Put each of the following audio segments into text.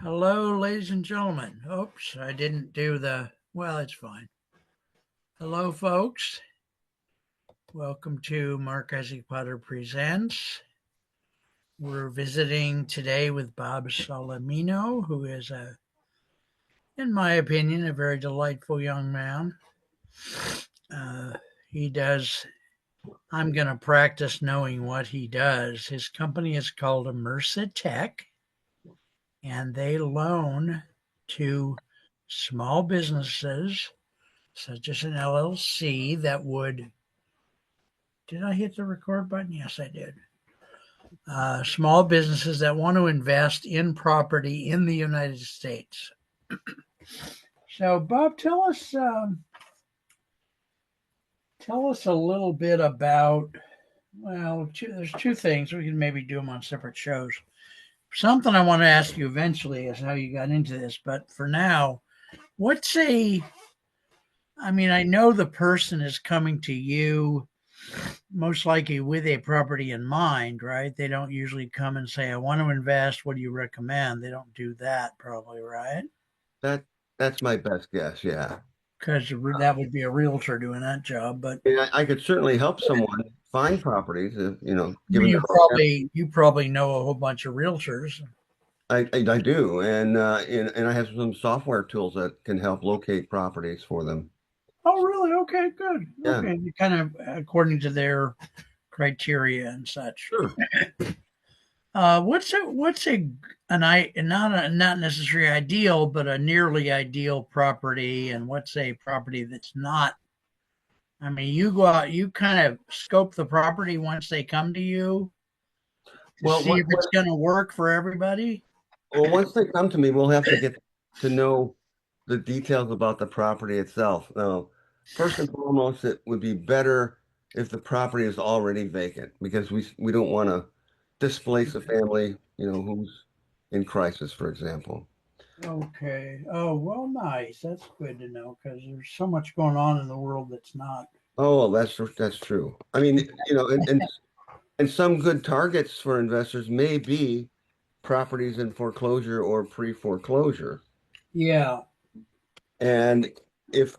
Hello, ladies and gentlemen. Oops, I didn't do well, it's fine. Hello, folks. Welcome to Mark Isaac Potter Presents. We're visiting today with Bob Solimeno, who is in my opinion, a very delightful young man. He does, I'm going to practice knowing what he does. His company is called Immersitech, and they loan to small businesses such as an LLC that would. Did I hit the record button? Yes, I did. Small businesses that want to invest in property in the United States. So, Bob, tell us a little bit about. Well, there's two things we can maybe do them on separate shows. Something I want to ask you eventually is how you got into this, but for now, what's a I mean, I know the person is coming to you most likely with a property in mind, right? They don't usually come and say, I want to invest. What do you recommend? They don't do that, probably, right? That that's my best guess, yeah. Because that would be a realtor doing that job. But And I could certainly help someone find properties, given the you program. probably know a whole bunch of realtors. I do, and I have some software tools that can help locate properties for them. Oh, really? Okay, good. Yeah, Okay, kind of according to their criteria and such. sure. What's a an I not necessarily ideal, but a nearly ideal property, and what's a property that's not. I mean, you go out, you kind of scope the property once they come to you to Well, see if it's going to work for everybody. once they come to me, we'll have to get to know the details about the property itself. Now, first and foremost, it would be better if the property is already vacant because we don't want to displace a family, who's in crisis, for example. Okay. Oh, well, nice. That's good to know because there's so much going on in the world that's not. Oh, that's true. I mean, and some good targets for investors may be properties in foreclosure or pre-foreclosure. Yeah. And if,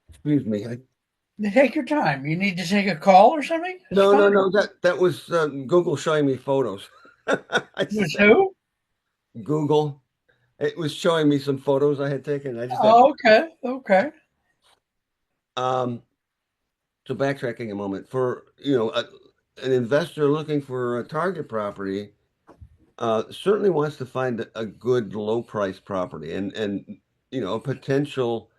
excuse me, Take your time. You need to take a call or something? It's no, no, fine. no, that was Google showing me photos. I With just who? Google. It was showing me some photos I had taken. I just had Oh, okay. Okay. um so backtracking a moment for an investor looking for a target property certainly wants to find a good low price property and a potential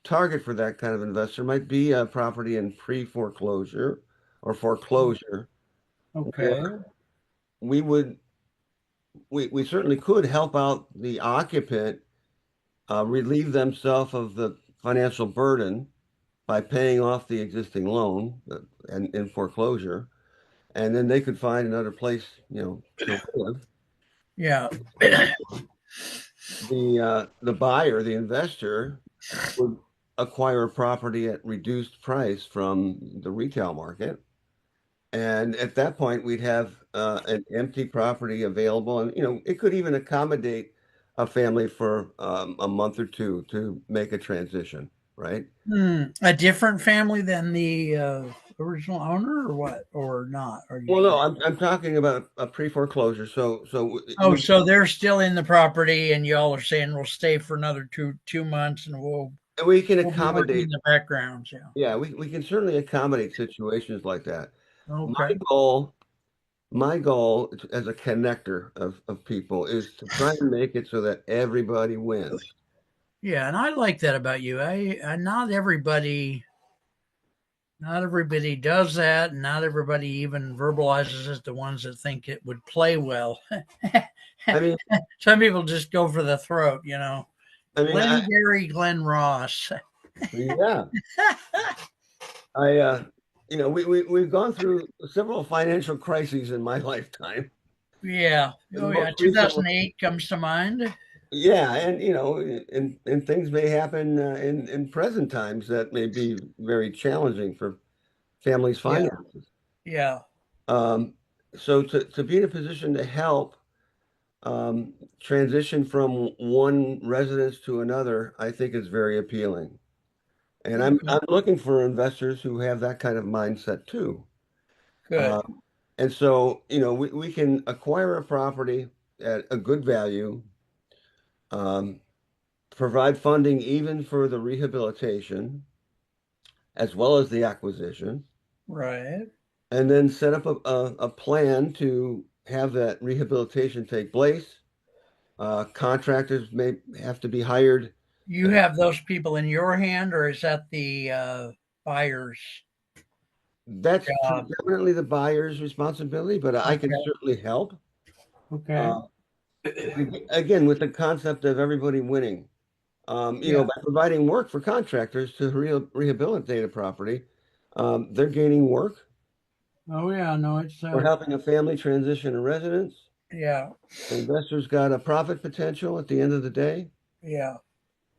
target for that kind of investor might be a property in pre-foreclosure or foreclosure Okay. where we would we certainly could help out the occupant relieve themselves of the financial burden by paying off the existing loan and in foreclosure, and then they could find another place, to live. Yeah. The buyer, the investor, would acquire a property at reduced price from the retail market. And at that point, we'd have an empty property available. And, it could even accommodate a family for a month or two to make a transition, right? A different family than the original owner, or what, or not? Are you Well, no, saying? I'm talking about a pre-foreclosure. So Oh, so they're still in the property, and y'all are saying we'll stay for another two months, and we can we'll be working in accommodate, the background. Yeah. yeah, we can certainly accommodate situations like that. My Okay. goal My goal as a connector of people is to try and make it so that everybody wins. Yeah, and I like that about you. Not everybody does that, and not everybody even verbalizes it. The ones that think it would play well. I mean, Some people just go for the throat, you know. I mean, I, Glenn Ross. yeah, I, we've gone through several financial crises in my lifetime. Yeah. The Oh, yeah. most recent one, 2008 comes to mind. yeah, and and things may happen in present times that may be very challenging for families' Yeah. finances. Yeah. Um, so to be in a position to help transition from one residence to another, I think is very appealing. And Okay. I'm looking for investors who have that kind of mindset too. Good. And so, we can acquire a property at a good value, um, provide funding even for the rehabilitation as well as the acquisition, Right. and then set up a plan to have that rehabilitation take place. Contractors may have to be hired. You have those people in your hand, or is that the buyer's That's job? predominantly the buyer's responsibility, but I can Okay. certainly help. Okay. Uh, Again, with the concept of everybody winning, Yeah. by providing work for contractors to rehabilitate a property, they're gaining work. Oh yeah. No, it's We're helping a family transition a residence. yeah. Investors got a profit potential at the end of the day, Yeah.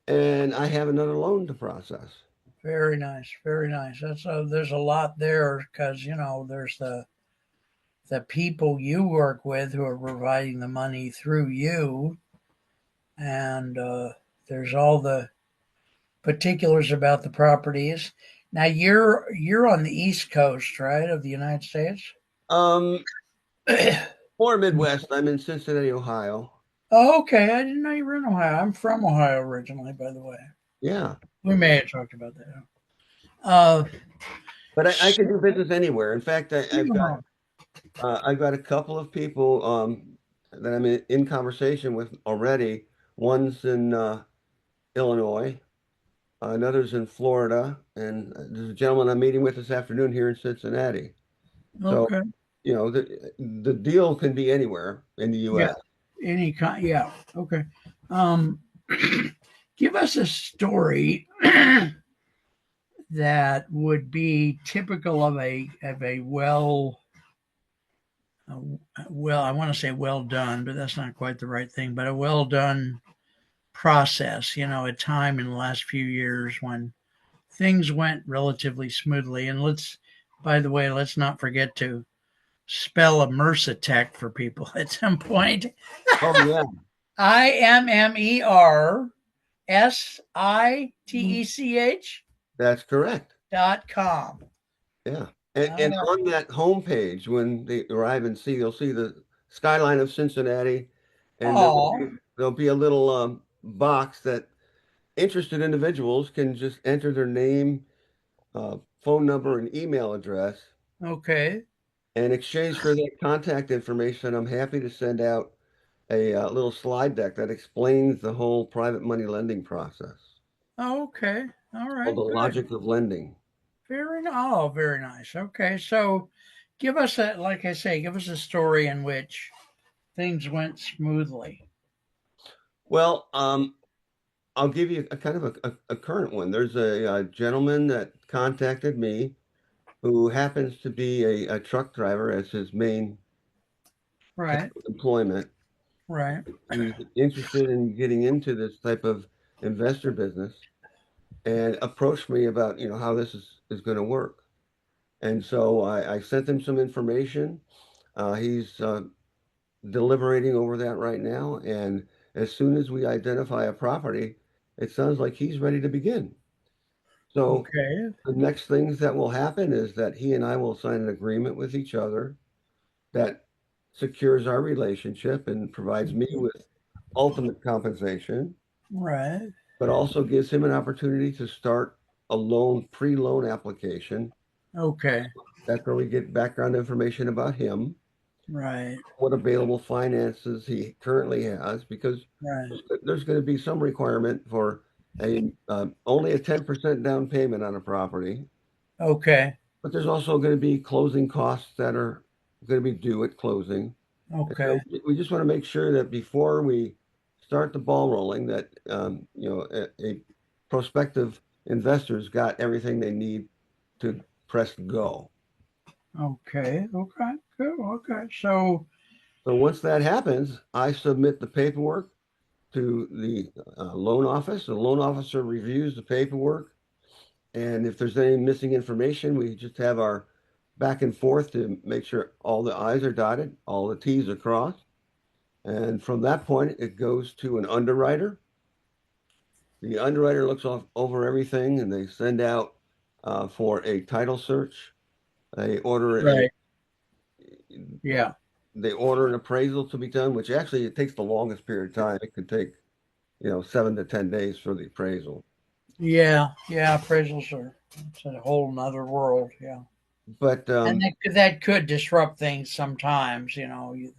and I have another loan to process. Very nice. Very nice. That's there's a lot there because there's the people you work with who are providing the money through you, and there's all the particulars about the properties. Now you're on the East Coast, right, of the United States? Um, for Midwest, I'm in Cincinnati, Ohio. Oh, okay, I didn't know you were in Ohio. I'm from Ohio originally, by the way. Yeah, We may have talked about that. Uh, but I can so, do business anywhere. In fact, I've got a couple of people that I'm in conversation with already. One's in Illinois, another's in Florida, and there's a gentleman I'm meeting with this afternoon here in Cincinnati. So, okay, the deal can be anywhere in the yeah, U.S. any kind, yeah, okay. Um, give us a story that would be typical of a uh, well, I want to say well done, but that's not quite the right thing. But a well done process, a time in the last few years when things went relatively smoothly. And by the way, let's not forget to spell Immersitech for people at some point. Oh yeah, Immersitech that's correct. .com. Yeah. All And right. on that homepage, when they arrive and they'll see the skyline of Cincinnati, and Oh, there'll be a little box that interested individuals can just enter their name, phone number, and email address. okay. In exchange for that contact information, I'm happy to send out a little slide deck that explains the whole private money lending process, Okay. All called right. the Good. logic of lending. Very nice. Okay. So give us like I say, give us a story in which things went smoothly. Well, I'll give you a kind of a current one. There's a gentleman that contacted me who happens to be a truck driver as his main Right. employment. Right. He's interested in getting into this type of investor business and approached me about, how this is going to work. And so I sent him some information. He's deliberating over that right now. And as soon as we identify a property, it sounds like he's ready to begin. So Okay. the next things that will happen is that he and I will sign an agreement with each other that secures our relationship and provides me with ultimate compensation, Right. but also gives him an opportunity to start a pre-loan application. Okay. That's where we get background information about him, Right. what available finances he currently has, because Right. there's going to be some requirement for a only a 10% down payment on a property. Okay. But there's also going to be closing costs that are going to be due at closing. And so Okay. we just want to make sure that before we start the ball rolling, that a prospective investor's got everything they need to press go. Okay. Okay. Good. Okay. So So once that happens, I submit the paperwork to the loan office. The loan officer reviews the paperwork, and if there's any missing information, we just have our back and forth to make sure all the I's are dotted, all the T's are crossed. And from that point, it goes to an underwriter. The underwriter looks over everything and they send out for a title search. They order a Right. Yeah. they order an appraisal to be done, which actually it takes the longest period of time. It could take, 7 to 10 days for the appraisal. Yeah. Yeah. Appraisals are it's a whole nother world. Yeah. But And um, that could disrupt things sometimes,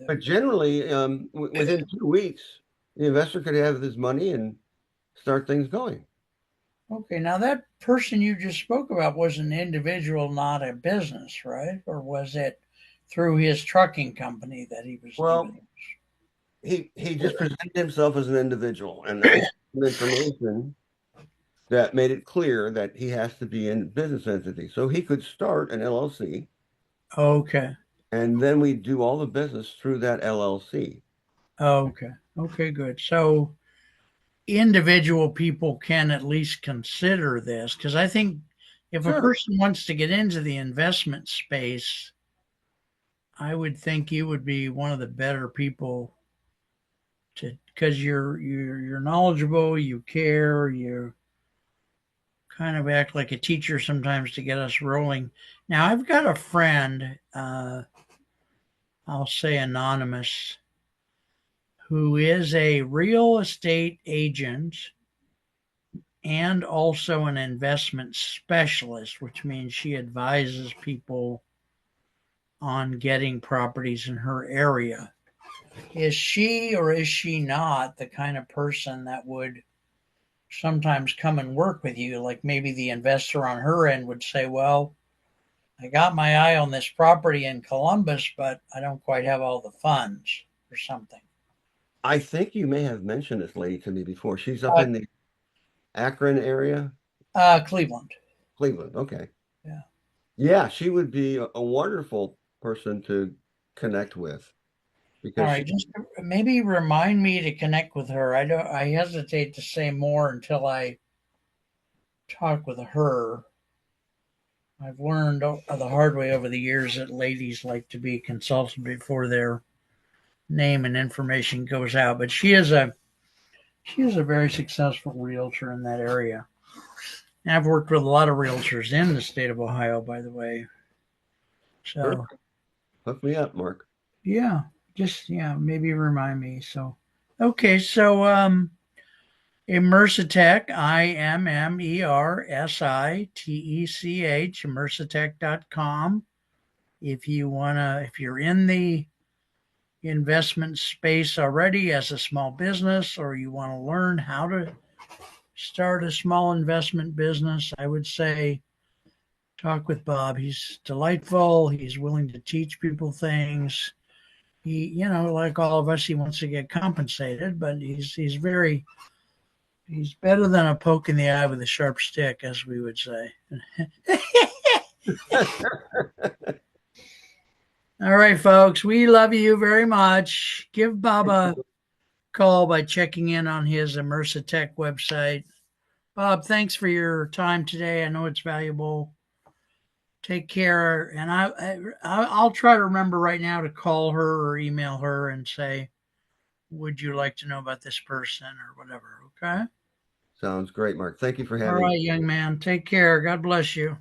but generally, within 2 weeks, the investor could have his money and start things going. okay, now that person you just spoke about was an individual, not a business, right? Or was it through his trucking company that he was doing Well, he just presented himself as an individual, and I got some information that made it clear that he has to be in business entity. So he could start an LLC, it? Okay. and then we do all the business through that LLC. Okay. Okay, good. So individual people can at least consider this because I think if a Sure. person wants to get into the investment space, I would think you would be one of the better people to because you're knowledgeable, you care, you kind of act like a teacher sometimes to get us rolling. Now, I've got a friend, I'll say anonymous, who is a real estate agent and also an investment specialist, which means she advises people on getting properties in her area. Is she or is she not the kind of person that would sometimes come and work with you? Like maybe the investor on her end would say, well, I got my eye on this property in Columbus, but I don't quite have all the funds or something. I think you may have mentioned this lady to me before. She's up Uh, in the Akron area, Cleveland. Cleveland. Okay. Yeah. Yeah, she would be a wonderful person to connect with All because right. Just maybe remind me to connect with her. I don't. I hesitate to say more until I talk with her. I've learned the hard way over the years that ladies like to be consulted before their name and information goes out. But she is a very successful realtor in that area. And I've worked with a lot of realtors in the state of Ohio, by the way. sure, So hook me up, Mark. yeah, just yeah, maybe remind me. So okay, so Immersitech, Immersitech, Immersitech.com. If you're in the investment space already as a small business, or you want to learn how to start a small investment business, I would say talk with Bob. He's delightful. He's willing to teach people things. Like all of us, he wants to get compensated, but he's better than a poke in the eye with a sharp stick, as we would say. All right, folks, we love you very much. Give Bob a call by checking in on his Immersitech website. Bob, thanks for your time today. I know it's valuable. Take care, and I'll try to remember right now to call her or email her and say, "Would you like to know about this person or whatever?" Okay. Sounds great, Mark. Thank you for All having me. right, young man. Take care. God bless you.